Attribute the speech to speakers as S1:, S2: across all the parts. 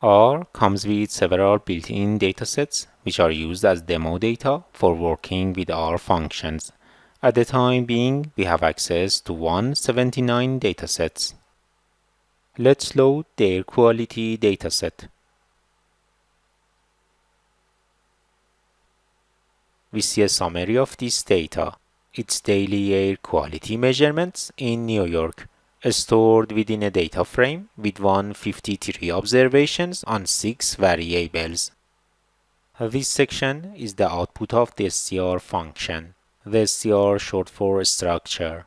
S1: R comes with several built-in datasets which are used as demo data for working with R functions. At the time being, we have access to 179 datasets. Let's load the air quality dataset. We see a summary of this data. Its daily air quality measurements in New York, stored within a data frame with 153 observations on 6 variables. This section is the output of the str function. The str short for structure.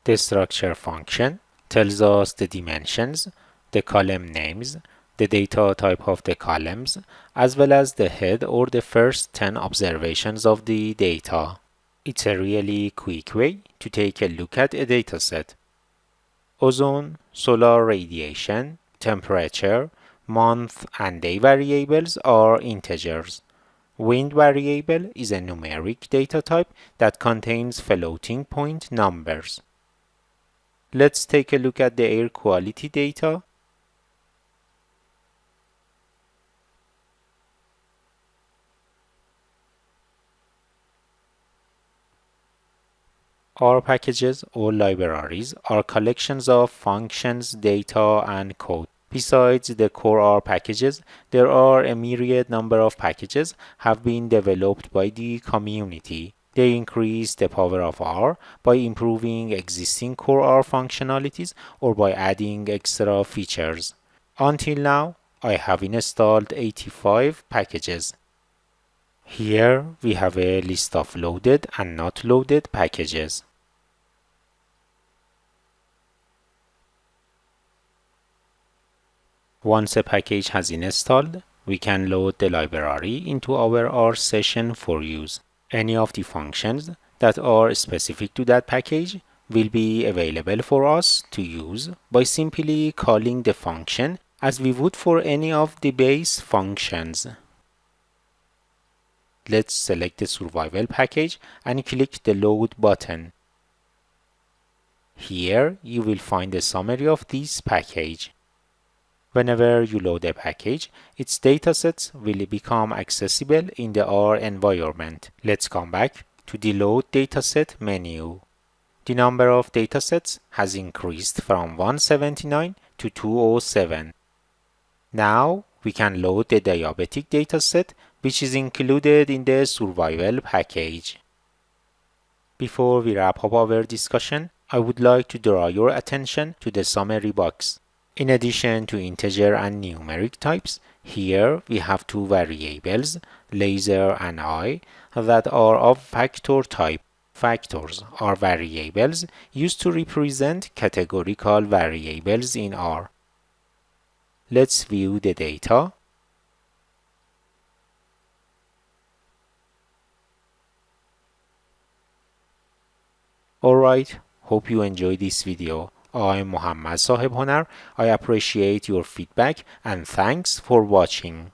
S1: The structure function tells us the dimensions, the column names, the data type of the columns, as well as the head or the first 10 observations of the data. It's a really quick way to take a look at a dataset. Ozone, solar radiation, temperature, month and day variables are integers. Wind variable is a numeric data type that contains floating point numbers. Let's take a look at the air quality data. R packages or libraries are collections of functions, data, and code. Besides the core R packages, there are a myriad number of packages have been developed by the community. They increase the power of R by improving existing core R functionalities or by adding extra features. Until now, I have installed 85 packages. Here we have a list of loaded and not loaded packages. Once a package has installed, we can load the library into our R session for use. Any of the functions that are specific to that package will be available for us to use by simply calling the function as we would for any of the base functions. Let's select the survival package and click the load button. Here you will find a summary of this package. Whenever you load a package, its datasets will become accessible in the R environment. Let's come back to the Load Dataset menu. The number of datasets has increased from 179 to 207. Now we can load the diabetic dataset, which is included in the survival package. Before we wrap up our discussion, I would like to draw your attention to the summary box. In addition to integer and numeric types, here we have two variables, laser and I, that are of factor type. Factors are variables used to represent categorical variables in R. Let's view the data. Alright, hope you enjoyed this video. I'm Mohammad Sahib Honar. I appreciate your feedback and thanks for watching.